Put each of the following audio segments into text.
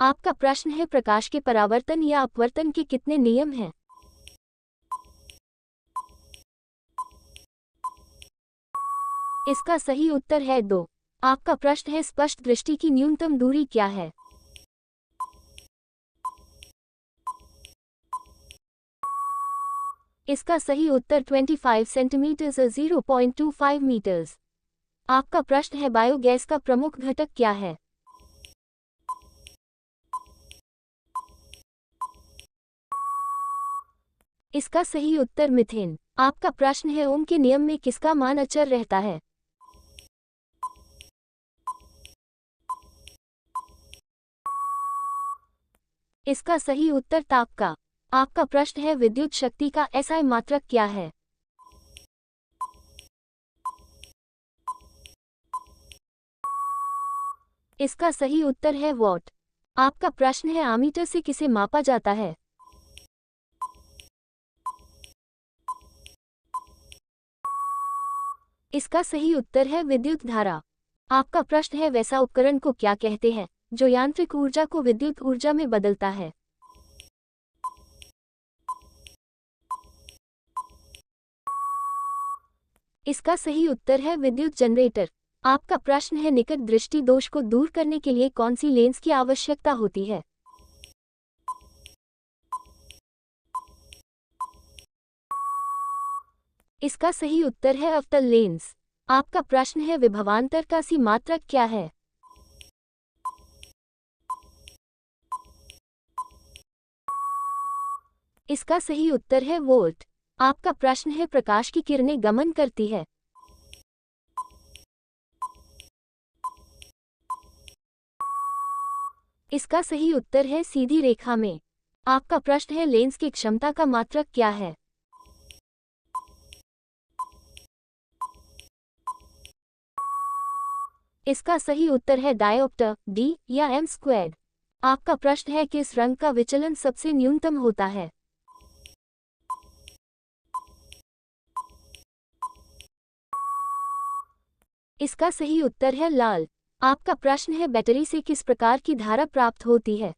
आपका प्रश्न है प्रकाश के परावर्तन या अपवर्तन के कितने नियम हैं? इसका सही उत्तर है 2। आपका प्रश्न है स्पष्ट दृष्टि की न्यूनतम दूरी क्या है? इसका सही उत्तर 25 सेंटीमीटर्स 0.25 मीटर्स। आपका प्रश्न है बायोगैस का प्रमुख घटक क्या है? इसका सही उत्तर मीथेन। आपका प्रश्न है ओम के नियम में किसका मान अचर रहता है? इसका सही उत्तर ताप का। आपका प्रश्न है विद्युत शक्ति का एसआई मात्रक क्या है? इसका सही उत्तर है वॉट। आपका प्रश्न है आमीटर से किसे मापा जाता है? इसका सही उत्तर है विद्युत धारा। आपका प्रश्न है वैसा उपकरण को क्या कहते हैं जो यांत्रिक ऊर्जा को विद्युत ऊर्जा में बदलता है? इसका सही उत्तर है विद्युत जनरेटर। आपका प्रश्न है निकट दृष्टि दोष को दूर करने के लिए कौन सी लेंस की आवश्यकता होती है? इसका सही उत्तर है अवतल लेंस। आपका प्रश्न है विभवांतर का सी मात्रक क्या है? इसका सही उत्तर है वोल्ट। आपका प्रश्न है प्रकाश की किरणें गमन करती है। इसका सही उत्तर है सीधी रेखा में। आपका प्रश्न है लेंस की क्षमता का मात्रक क्या है? इसका सही उत्तर है डायोप्टर डी या एम स्क्वायर्ड। आपका प्रश्न है किस रंग का विचलन सबसे न्यूनतम होता है? इसका सही उत्तर है लाल। आपका प्रश्न है बैटरी से किस प्रकार की धारा प्राप्त होती है?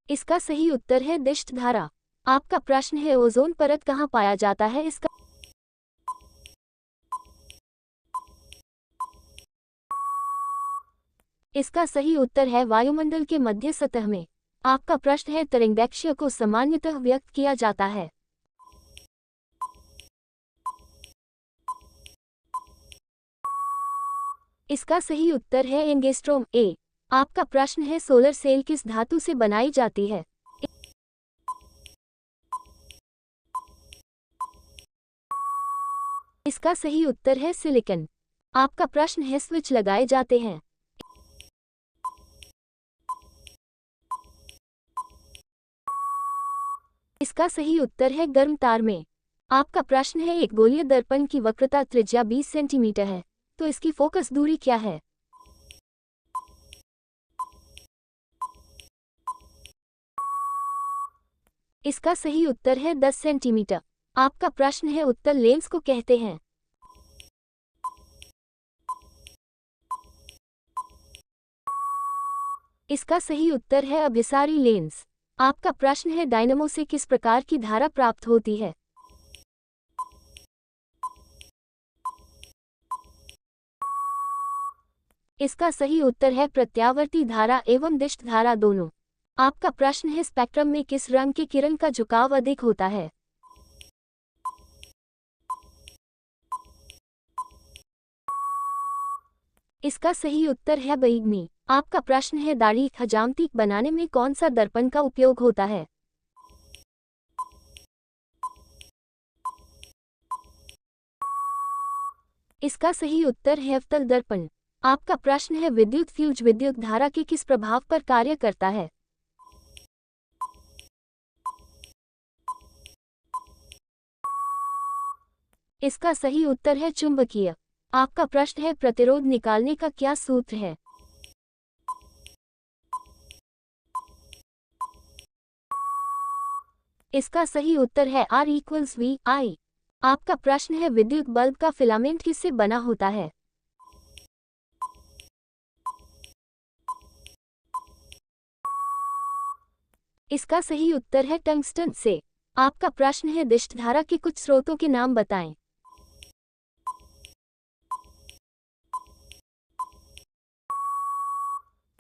इसका सही उत्तर है दिष्ट धारा। आपका प्रश्न है ओजोन परत कहाँ पाया जाता है? इसका सही उत्तर है वायुमंडल के मध्य सतह में। आपका प्रश्न है तरंगदैर्घ्य को सामान्यतः व्यक्त किया जाता है। इसका सही उत्तर है एंगस्ट्रोम ए। आपका प्रश्न है सोलर सेल किस धातु से बनाई जाती है? इसका सही उत्तर है सिलिकॉन। आपका प्रश्न है स्विच लगाए जाते हैं। इसका सही उत्तर है गर्म तार में। आपका प्रश्न है एक गोलीय दर्पण की वक्रता त्रिज्या 20 सेंटीमीटर है, तो इसकी फोकस दूरी क्या है? इसका सही उत्तर है 10 सेंटीमीटर। आपका प्रश्न है उत्तल लेंस को कहते हैं। इसका सही उत्तर है अभिसारी लेंस। आपका प्रश्न है डायनमो से किस प्रकार की धारा प्राप्त होती है? इसका सही उत्तर है प्रत्यावर्ती धारा एवं दिष्ट धारा दोनों। आपका प्रश्न है स्पेक्ट्रम में किस रंग के किरण का झुकाव अधिक होता है? इसका सही उत्तर है बैंगनी। आपका प्रश्न है दाढ़ी हजामती बनाने में कौन सा दर्पण का उपयोग होता है? इसका सही उत्तर है अवतल दर्पण। आपका प्रश्न है विद्युत फ्यूज विद्युत धारा के किस प्रभाव पर कार्य करता है? इसका सही उत्तर है चुंबकीय। आपका प्रश्न है प्रतिरोध निकालने का क्या सूत्र है? इसका सही उत्तर है R = V I। आपका प्रश्न है विद्युत बल्ब का फिलामेंट किससे बना होता है? इसका सही उत्तर है टंगस्टन से। आपका प्रश्न है दिष्टधारा के कुछ स्रोतों के नाम बताएं।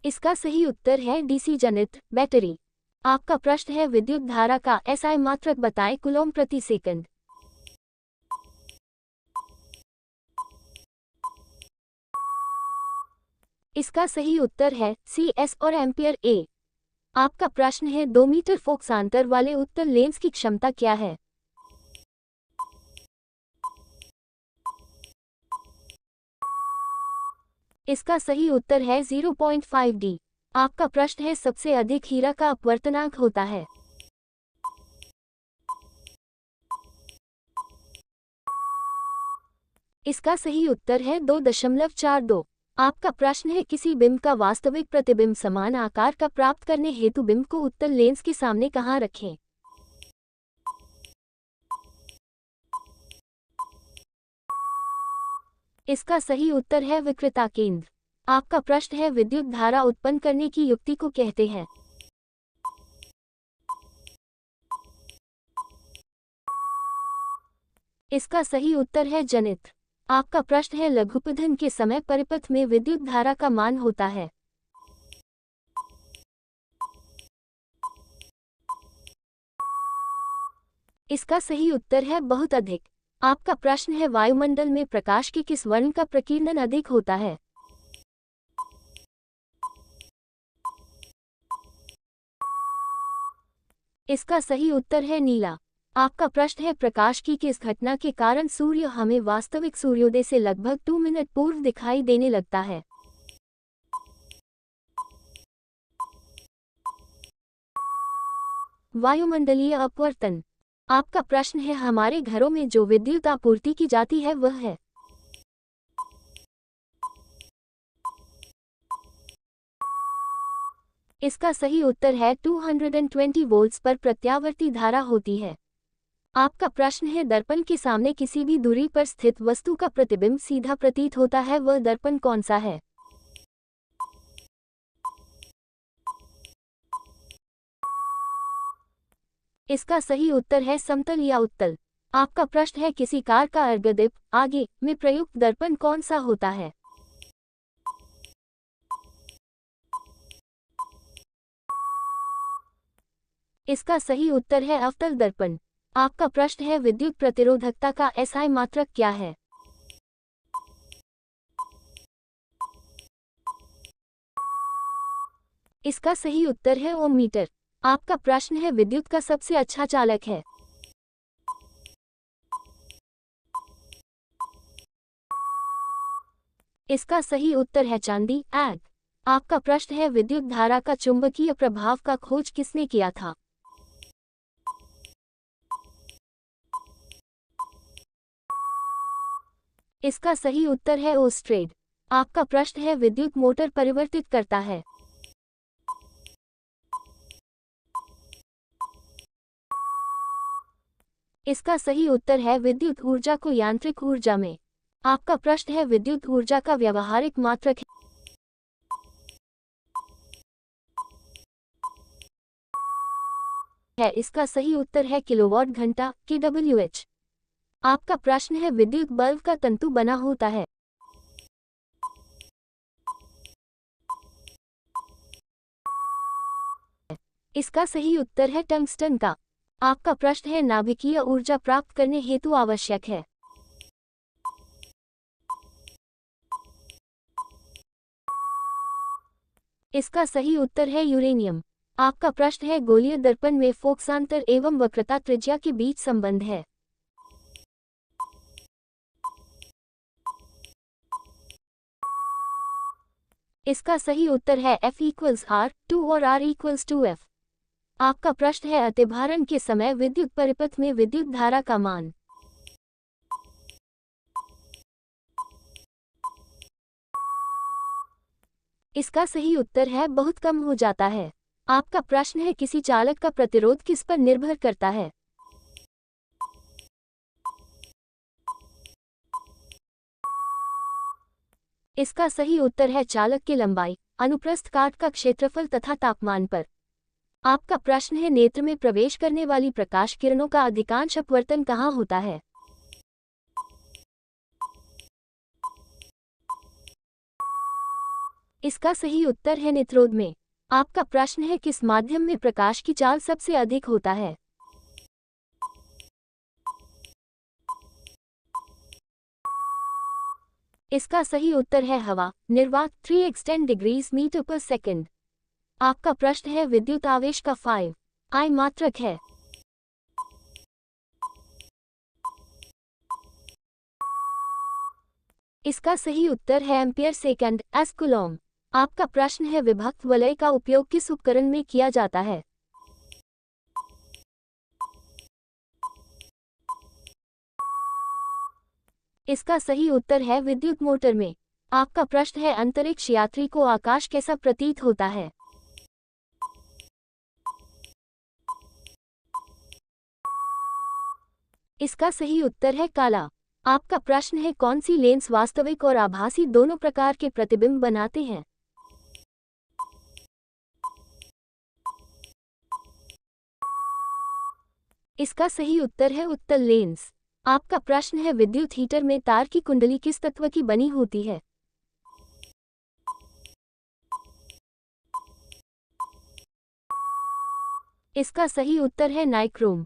इसका सही उत्तर है डीसी जनित बैटरी। आपका प्रश्न है विद्युत धारा का एसआई मात्रक बताएं कूलॉम प्रति सेकंड। इसका सही उत्तर है CS और एम्पियर ए। आपका प्रश्न है 2 मीटर फोकसांतर वाले उत्तल लेंस की क्षमता क्या है? इसका सही उत्तर है 0.5D। आपका प्रश्न है सबसे अधिक हीरा का अपवर्तनांक होता है। इसका सही उत्तर है 2.42। आपका प्रश्न है किसी बिंब का वास्तविक प्रतिबिंब समान आकार का प्राप्त करने हेतु बिंब को उत्तल लेंस के सामने कहाँ रखें? इसका सही उत्तर है विकृता केंद्र। आपका प्रश्न है विद्युत धारा उत्पन्न करने की युक्ति को कहते हैं। इसका सही उत्तर है जनित। आपका प्रश्न है लघुपधन के समय परिपथ में विद्युत धारा का मान होता है। इसका सही उत्तर है बहुत अधिक। आपका प्रश्न है वायुमंडल में प्रकाश के किस वर्ण का प्रकीर्णन अधिक होता है? इसका सही उत्तर है नीला। आपका प्रश्न है प्रकाश की किस घटना के कारण सूर्य हमें वास्तविक सूर्योदय से लगभग 2 मिनट पूर्व दिखाई देने लगता है? वायुमंडलीय अपवर्तन। आपका प्रश्न है हमारे घरों में जो विद्युत आपूर्ति की जाती है वह है? इसका सही उत्तर है 220 वोल्ट्स पर प्रत्यावर्ती धारा होती है। आपका प्रश्न है दर्पण के सामने किसी भी दूरी पर स्थित वस्तु का प्रतिबिंब सीधा प्रतीत होता है, वह दर्पण कौन सा है? इसका सही उत्तर है समतल या उत्तल। आपका प्रश्न है किसी कार का अर्गदीप आगे में प्रयुक्त दर्पण कौन सा होता है? इसका सही उत्तर है अवतल दर्पण। आपका प्रश्न है विद्युत प्रतिरोधकता का एसआई मात्रक क्या है? इसका सही उत्तर है ओम मीटर। आपका प्रश्न है विद्युत का सबसे अच्छा चालक है? इसका सही उत्तर है चांदी ऐग। आपका प्रश्न है विद्युत धारा का चुंबकीय प्रभाव का खोज किसने किया था? इसका सही उत्तर है ओस्ट्रेड। आपका प्रश्न है विद्युत मोटर परिवर्तित करता है? इसका सही उत्तर है विद्युत ऊर्जा को यांत्रिक ऊर्जा में। आपका प्रश्न है विद्युत ऊर्जा का व्यावहारिक मात्रक है? इसका सही उत्तर है किलोवाट घंटा kWh। आपका प्रश्न है विद्युत बल्ब का तंतु बना होता है? इसका सही उत्तर है टंगस्टन का। आपका प्रश्न है नाभिकीय ऊर्जा प्राप्त करने हेतु आवश्यक है? इसका सही उत्तर है यूरेनियम। आपका प्रश्न है गोलीय दर्पण में फोकसांतर एवं वक्रता त्रिज्या के बीच संबंध है? इसका सही उत्तर है F=R2 और R=2F। आपका प्रश्न है अतिभारण के समय विद्युत परिपथ में विद्युत धारा का मान? इसका सही उत्तर है बहुत कम हो जाता है। आपका प्रश्न है किसी चालक का प्रतिरोध किस पर निर्भर करता है? इसका सही उत्तर है चालक की लंबाई, अनुप्रस्थ काट का क्षेत्रफल तथा तापमान पर। आपका प्रश्न है नेत्र में प्रवेश करने वाली प्रकाश किरणों का अधिकांश अपवर्तन कहाँ होता है? इसका सही उत्तर है नेत्रोद में। आपका प्रश्न है किस माध्यम में प्रकाश की चाल सबसे अधिक होता है? इसका सही उत्तर है हवा, निर्वात 3x10 डिग्रीज मीटर पर सेकंड। आपका प्रश्न है विद्युत आवेश का 5 I मात्रक है। इसका सही उत्तर है एम्पियर सेकंड एस कूलॉम। आपका प्रश्न है विभक्त वलय का उपयोग किस उपकरण में किया जाता है? इसका सही उत्तर है विद्युत मोटर में। आपका प्रश्न है अंतरिक्ष यात्री को आकाश कैसा प्रतीत होता है? इसका सही उत्तर है काला। आपका प्रश्न है कौन सी लेंस वास्तविक और आभासी दोनों प्रकार के प्रतिबिंब बनाते हैं? इसका सही उत्तर है उत्तल लेंस। आपका प्रश्न है विद्युत हीटर में तार की कुंडली किस तत्व की बनी होती है? इसका सही उत्तर है नाइक्रोम।